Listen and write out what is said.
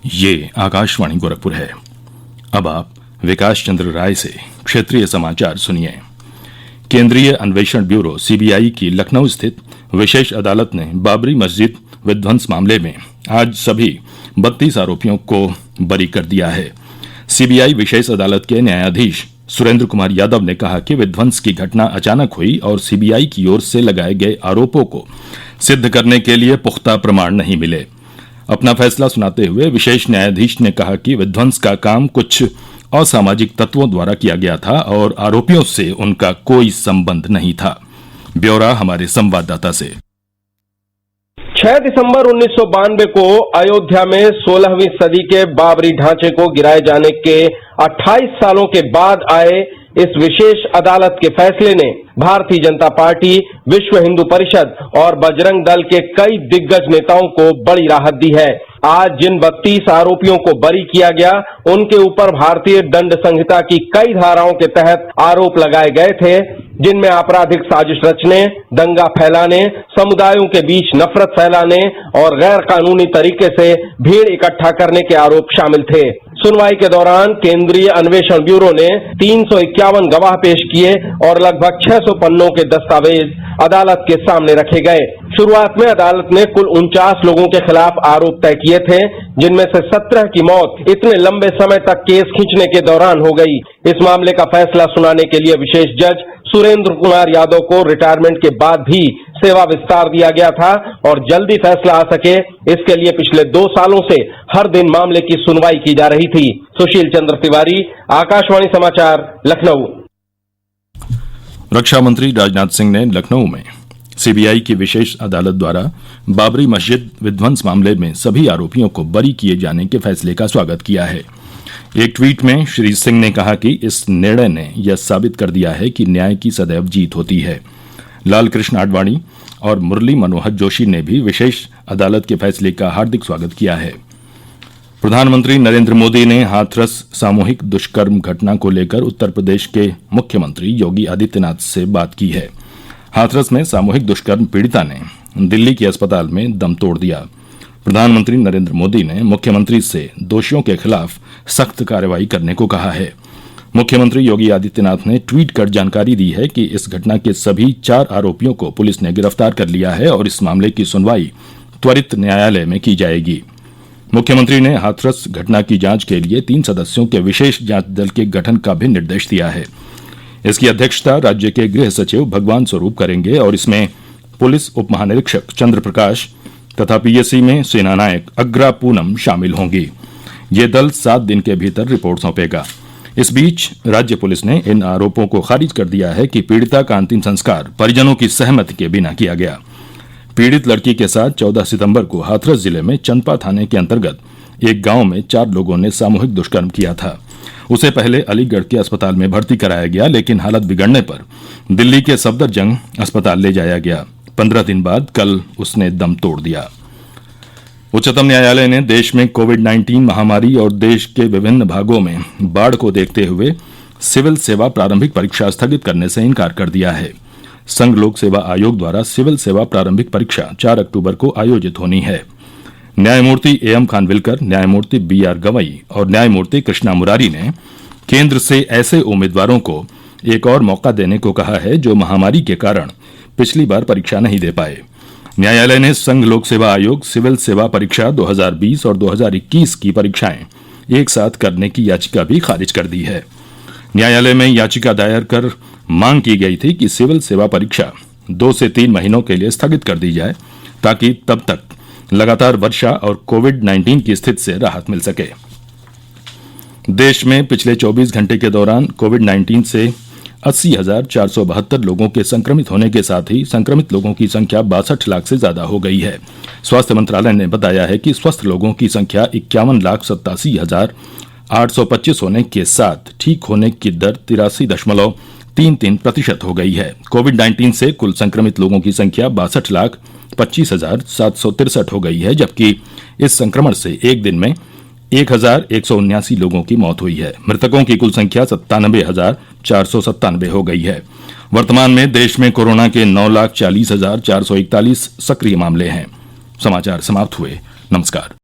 ये आकाशवाणी गोरखपुर है। अब आप विकास चंद्र राय से क्षेत्रीय समाचार सुनिए। केंद्रीय अन्वेषण ब्यूरो सीबीआई की लखनऊ स्थित विशेष अदालत ने बाबरी मस्जिद विध्वंस मामले में आज सभी 32 आरोपियों को बरी कर दिया है। सीबीआई विशेष अदालत के न्यायाधीश सुरेंद्र कुमार यादव ने कहा कि विध्वंस की घटना अचानक हुई और सीबीआई की ओर से लगाए गए आरोपों को सिद्ध करने के लिए पुख्ता प्रमाण नहीं मिले। अपना फैसला सुनाते हुए विशेष न्यायाधीश ने कहा कि विध्वंस का काम कुछ असामाजिक तत्वों द्वारा किया गया था और आरोपियों से उनका कोई संबंध नहीं था। ब्यौरा हमारे संवाददाता से। 6 दिसंबर 1992 को अयोध्या में 16वीं सदी के बाबरी ढांचे को गिराए जाने के 28 सालों के बाद आए इस विशेष अदालत के फैसले ने भारतीय जनता पार्टी, विश्व हिंदू परिषद और बजरंग दल के कई दिग्गज नेताओं को बड़ी राहत दी है। आज जिन 32 आरोपियों को बरी किया गया, उनके ऊपर भारतीय दंड संहिता की कई धाराओं के तहत आरोप लगाए गए थे, जिनमें आपराधिक साजिश रचने, दंगा फैलाने, समुदायों के बीच नफरत फैलाने और गैर कानूनी तरीके से भीड़ इकट्ठा करने के आरोप शामिल थे। सुनवाई के दौरान केंद्रीय अन्वेषण ब्यूरो ने 351 गवाह पेश किए और लगभग 600 पन्नों के दस्तावेज अदालत के सामने रखे गए। शुरुआत में अदालत ने कुल 49 लोगों के खिलाफ आरोप तय किए थे, जिनमें से 17 की मौत इतने लंबे समय तक केस खींचने के दौरान हो गई। इस मामले का फैसला सुनाने के लिए विशेष जज सुरेंद्र कुमार यादव को रिटायरमेंट के बाद भी सेवा विस्तार दिया गया था और जल्दी फैसला आ सके, इसके लिए पिछले 2 सालों से हर दिन मामले की सुनवाई की जा रही थी। सुशील चंद्र तिवारी, आकाशवाणी समाचार, लखनऊ। रक्षा मंत्री राजनाथ सिंह ने लखनऊ में सीबीआई की विशेष अदालत द्वारा बाबरी मस्जिद विध्वंस मामले में सभी आरोपियों को बरी किए जाने के फैसले का स्वागत किया है। एक ट्वीट में श्री सिंह ने कहा कि इस निर्णय ने यह साबित कर दिया है कि न्याय की सदैव जीत होती है। लाल कृष्ण आडवाणी और मुरली मनोहर जोशी ने भी विशेष अदालत के फैसले का हार्दिक स्वागत किया है। प्रधानमंत्री नरेंद्र मोदी ने हाथरस सामूहिक दुष्कर्म घटना को लेकर उत्तर प्रदेश के मुख्यमंत्री योगी आदित्यनाथ से बात की है। हाथरस में सामूहिक दुष्कर्म पीड़िता ने दिल्ली के अस्पताल में दम तोड़ दिया। प्रधानमंत्री नरेंद्र मोदी ने मुख्यमंत्री से दोषियों के खिलाफ सख्त कार्रवाई करने को कहा है। मुख्यमंत्री योगी आदित्यनाथ ने ट्वीट कर जानकारी दी है कि इस घटना के सभी 4 आरोपियों को पुलिस ने गिरफ्तार कर लिया है और इस मामले की सुनवाई त्वरित न्यायालय में की जाएगी। मुख्यमंत्री ने हाथरस घटना की जांच के लिए 3 सदस्यों के विशेष जांच दल के गठन का भी निर्देश दिया है। इसकी अध्यक्षता राज्य के गृह सचिव भगवान स्वरूप करेंगे और इसमें पुलिस उप महानिरीक्षक चंद्र प्रकाश तथा पीएससी में सेनानायक अग्रा पूनम शामिल होंगी। ये दल 7 दिन के भीतर रिपोर्ट सौंपेगा। इस बीच राज्य पुलिस ने इन आरोपों को खारिज कर दिया है कि पीड़िता का अंतिम संस्कार परिजनों की सहमति के बिना किया गया। पीड़ित लड़की के साथ 14 सितंबर को हाथरस जिले में चंपा थाने के अंतर्गत एक गांव में 4 लोगों ने सामूहिक दुष्कर्म किया था। उसे पहले अलीगढ़ के अस्पताल में भर्ती कराया गया, लेकिन हालत बिगड़ने पर दिल्ली के सफदरजंग अस्पताल ले जाया गया। 15 दिन बाद कल उसने दम तोड़ दिया। उच्चतम न्यायालय ने देश में कोविड-19 महामारी और देश के विभिन्न भागों में बाढ़ को देखते हुए सिविल सेवा प्रारंभिक परीक्षा स्थगित करने से इनकार कर दिया है। संघ लोक सेवा आयोग द्वारा सिविल सेवा प्रारंभिक परीक्षा 4 अक्टूबर को आयोजित होनी है। न्यायमूर्ति एएम खानविलकर, न्यायमूर्ति बीआर गवई और न्यायमूर्ति कृष्णा मुरारी ने केंद्र से ऐसे उम्मीदवारों को एक और मौका देने को कहा है जो महामारी के कारण पिछली बार परीक्षा नहीं दे पाए। न्यायालय ने संघ लोक सेवा आयोग सिविल सेवा परीक्षा 2020 और 2021 की परीक्षाएं एक साथ करने की याचिका भी खारिज कर दी है। न्यायालय में याचिका दायर कर मांग की गई थी कि सिविल सेवा परीक्षा 2 से 3 महीनों के लिए स्थगित कर दी जाए, ताकि तब तक लगातार वर्षा और कोविड-19 की स्थिति से राहत मिल सके। देश में पिछले 24 घंटे के दौरान कोविड-19 से 80,472 लोगों के संक्रमित होने के साथ ही संक्रमित लोगों की संख्या 62 लाख से ज्यादा हो गई है। स्वास्थ्य मंत्रालय ने बताया है कि स्वस्थ लोगों की संख्या 51,87,825 होने के साथ ठीक होने की दर 83.33% हो गई है। कोविड-19 से कुल संक्रमित लोगों की संख्या 62,25,763 हो गई है, जबकि इस संक्रमण से एक दिन में 1,179 लोगों की मौत हुई है। मृतकों की कुल संख्या 97,497 हो गई है। वर्तमान में देश में कोरोना के 9,40,441 सक्रिय मामले हैं। समाचार समाप्त हुए। नमस्कार।